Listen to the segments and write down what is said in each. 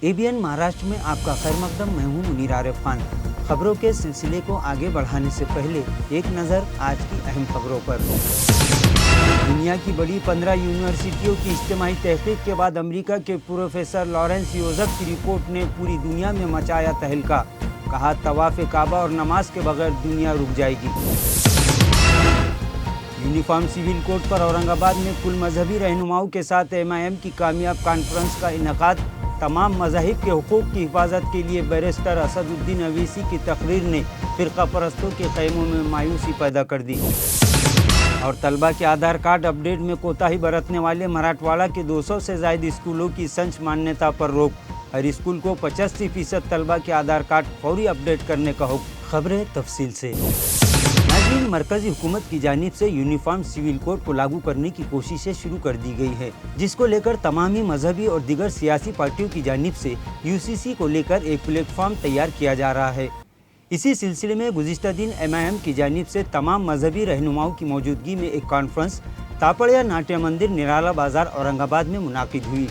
ABN Maharashtra में आपका खैर मकदम। मैं हूं मुनीर आरिफ खान। खबरों के सिलसिले को आगे बढ़ाने से पहले एक नज़र आज की अहम खबरों पर। दुनिया की बड़ी 15 यूनिवर्सिटियों की इज्तिमाई तहकीक के बाद अमेरिका के प्रोफेसर लॉरेंस योसेफ की रिपोर्ट ने पूरी दुनिया में मचाया तहलका। कहा तवाफ़ काबा और नमाज के बगैर दुनिया रुक जाएगी। यूनिफॉर्म सिविल कोड पर औरंगाबाद में कुल मजहबी रहनुमाओं के साथ MIM की कामयाब कॉन्फ्रेंस का इनेकाद। तमाम मज़ाहिब के हुकूक़ की हिफाजत के लिए बैरिस्टर असदुद्दीन अवैसी की तकरीर ने फ़िरक़ा परस्तों के ख़ैमों में मायूसी पैदा कर दी। और तलबा के आधार कार्ड अपडेट में कोताही बरतने वाले मराठवाड़ा के 200 से ज़ायद स्कूलों की संच मान्यता पर रोक। हर स्कूल को 85% तलबा के आधार कार्ड फौरी अपडेट करने का हुक्म। खबरें तफसील से। नाज़रीन, मरकज़ी हुकूमत की जानिब से यूनिफॉर्म सिविल कोड को लागू करने की कोशिशें शुरू कर दी गई है, जिसको लेकर तमामी मजहबी और दीगर सियासी पार्टियों की जानिब से UCC को लेकर एक प्लेटफॉर्म तैयार किया जा रहा है। इसी सिलसिले में गुज़िश्ता दिन MIM की जानिब से तमाम मजहबी रहनुमाओं की मौजूदगी में एक कॉन्फ्रेंस तापड़िया नाट्य मंदिर निराला बाज़ार औरंगाबाद में मुनाकिद हुई,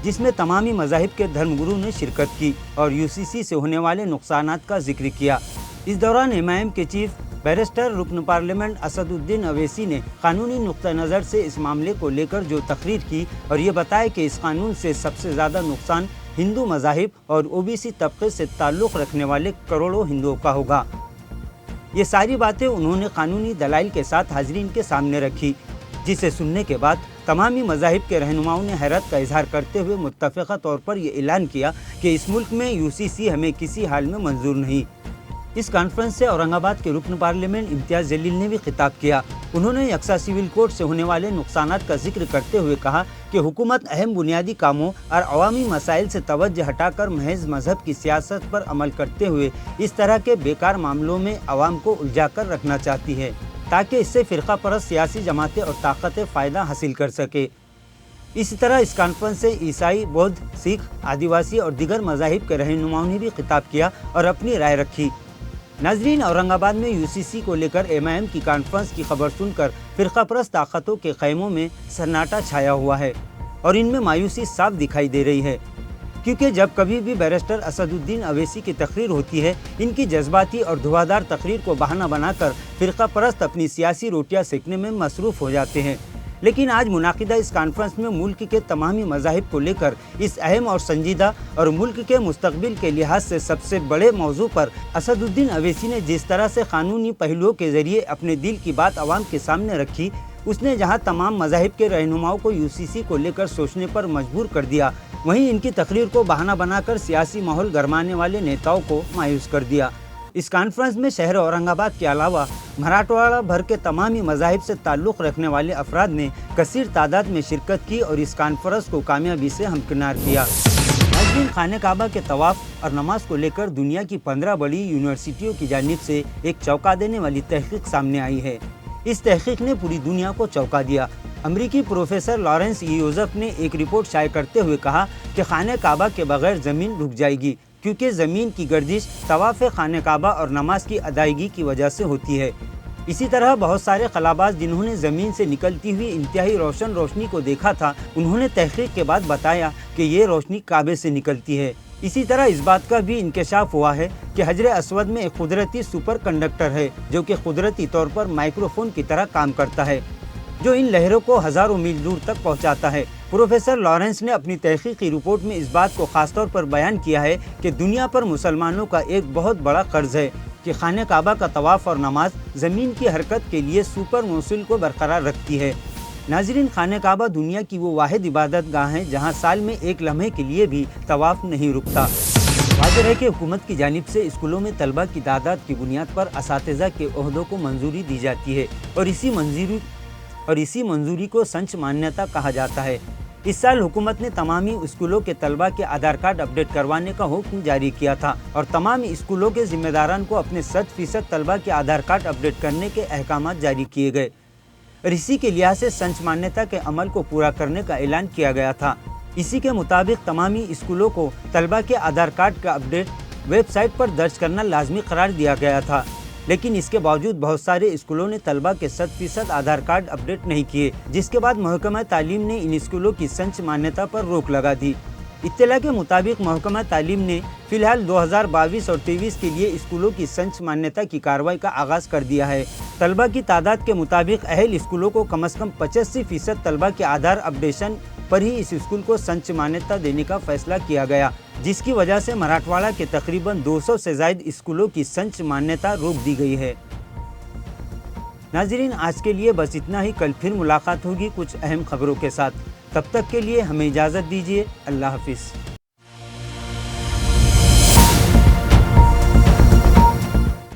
जिसमें तमामी मज़ाहिब के धर्मगुरु ने शिरकत की और UCC से होने वाले नुकसानात का जिक्र किया। इस दौरान MIM के चीफ बैरिस्टर रुकन पार्लियामेंट असदुद्दीन अवैसी ने कानूनी नुक्ता नज़र से इस मामले को लेकर जो तकरीर की और ये बताया कि इस कानून से सबसे ज़्यादा नुकसान हिंदू मज़ाहिब और OBC तबके से ताल्लुक़ रखने वाले करोड़ों हिंदुओं का होगा। ये सारी बातें उन्होंने कानूनी दलाइल के साथ हाज़रीन के सामने रखी, जिसे सुनने के बाद तमामी मज़ाहिब के रहनुमाओं ने हैरत का इजहार करते हुए मुत्तफ़िक़ा तौर पर यह ऐलान किया कि इस मुल्क में UCC हमें किसी हाल में मंजूर नहीं। इस कॉन्फ्रेंस से औरंगाबाद के रुकन पार्लियामेंट इम्तियाज़ जलील ने भी खिताब किया। उन्होंने यकसा सिविल कोड से होने वाले नुकसानात का जिक्र करते हुए कहा कि हुकूमत अहम बुनियादी कामों और अवामी मसाइल से तवज्जो हटाकर महज मजहब की सियासत पर अमल करते हुए इस तरह के बेकार मामलों में अवाम को उलझा कर रखना चाहती है, ताकि इससे फ़िरक़ा परस्त सियासी जमातें और ताकतें फ़ायदा हासिल कर सके। इसी तरह इस कॉन्फ्रेंस से ईसाई, बौद्ध, सिख, आदिवासी और दीगर मज़ाहिब के रहनुमाओं ने भी खिताब किया और अपनी राय रखी। नाज़रीन, औरंगाबाद में UCC को लेकर MIM की कॉन्फ्रेंस की खबर सुनकर फ़िरक़ा परस्त ताकतों के ख़ैमों में सन्नाटा छाया हुआ है और इनमें मायूसी साफ दिखाई दे रही है, क्योंकि जब कभी भी बैरिस्टर असदुद्दीन अवैसी की तकरीर होती है, इनकी जज्बाती और धुआंधार तकरीर को बहाना बनाकर फ़िरक़ा परस्त अपनी सियासी रोटियां सेकने में मसरूफ़ हो जाते हैं। लेकिन आज मुनाकिदा इस कॉन्फ्रेंस में मुल्क के तमामी मज़ाहिब को लेकर इस अहम और संजीदा और मुल्क के मुस्तकबिल के लिहाज से सबसे बड़े मौजू पर असदुद्दीन अवैसी ने जिस तरह से कानूनी पहलुओं के ज़रिए अपने दिल की बात आवाम के सामने रखी, उसने जहां तमाम मज़ाहिब के रहनुमाओं को UCC को लेकर सोचने पर मजबूर कर दिया, वहीं इनकी तकरीर को बहाना बनाकर सियासी माहौल गरमाने वाले नेताओं को मायूस कर दिया। इस कॉन्फ्रेंस में शहर औरंगाबाद के अलावा मराठवाड़ा भर के तमामी मज़ाहिब से ताल्लुक़ रखने वाले अफराद ने कसीर तादाद में शिरकत की और इस कॉन्फ्रेंस को कामयाबी से हमकिनार किया। नाज़रीन, खाने काबा के तवाफ़ और नमाज को लेकर दुनिया की 15 बड़ी यूनिवर्सिटियों की जानिब से एक चौंका देने वाली तहकीक सामने आई है। इस तहकीक ने पूरी दुनिया को चौंका दिया। अमरीकी प्रोफेसर लॉरेंस योसेफ ने एक रिपोर्ट शाये करते हुए कहा कि खाने काबा के बगैर ज़मीन रुक जाएगी, क्योंकि ज़मीन की गर्दिश तवाफ़ खाने काबा और नमाज की अदायगी की वजह से होती है। इसी तरह बहुत सारे खलाबाज जिन्होंने ज़मीन से निकलती हुई इंतहाई रोशन रोशनी को देखा था, उन्होंने तहकीक के बाद बताया कि ये रोशनी काबे से निकलती है। इसी तरह इस बात का भी इंकशाफ हुआ है कि हजर अस्वद में एक कुदरती सुपर कंडक्टर है, जो कि कुदरती तौर पर माइक्रोफोन की तरह काम करता है, जो इन लहरों को हज़ारों मील दूर तक पहुंचाता है। प्रोफेसर लॉरेंस ने अपनी तहकीकी रिपोर्ट में इस बात को ख़ास तौर पर बयान किया है कि दुनिया पर मुसलमानों का एक बहुत बड़ा कर्ज है कि खाने काबा का तवाफ़ और नमाज ज़मीन की हरकत के लिए सुपर मौसूल को बरकरार रखती है। नाज़रीन, खाने काबा दुनिया की वो वाहिद इबादत गाह है जहाँ साल में एक लम्हे के लिए भी तवाफ़ नहीं रुकता। वाज़ेह है कि हुकूमत की जानिब से स्कूलों में तलबा की तादाद की बुनियाद पर असातिज़ा के ओहदों को मंजूरी दी जाती है और इसी मंजूरी को संच मान्यता कहा जाता है। इस साल हुकूमत ने तमामी स्कूलों के तलबा के आधार कार्ड अपडेट करवाने का हुक्म जारी किया था और तमाम स्कूलों के जिम्मेदारान को अपने 100% तलबा के आधार कार्ड अपडेट करने के अहकामात जारी किए गए और इसी के लिहाज से संच मान्यता के अमल को पूरा करने का ऐलान किया गया था। इसी के मुताबिक तमामी स्कूलों को तलबा के आधार कार्ड का अपडेट वेबसाइट पर दर्ज करना लाजमी करार दिया गया था, लेकिन इसके बावजूद बहुत सारे स्कूलों ने तलबा के 100% आधार कार्ड अपडेट नहीं किए, जिसके बाद महकमा तालीम ने इन स्कूलों की संच मान्यता पर रोक लगा दी। اطلاع کے مطابق محکمہ تعلیم نے فی الحال 2022 اور 23 کے لیے اسکولوں کی سنچ مانیتا کی کارروائی کا آغاز کر دیا ہے۔ طلبہ کی تعداد کے مطابق اہل اسکولوں کو کم از کم 85% طلبہ کے آدھار اپڈیشن پر ہی اس اسکول کو سنچ مانیتا دینے کا فیصلہ کیا گیا، جس کی وجہ سے مراٹھواڑہ کے تقریباً 200 سے زائد اسکولوں کی سنچ مانیتا روک دی گئی ہے۔ ناظرین، آج کے لیے بس اتنا ہی۔ کل پھر ملاقات ہوگی کچھ اہم خبروں کے ساتھ۔ تب تک کے لیے ہمیں اجازت دیجیے۔ اللہ حافظ۔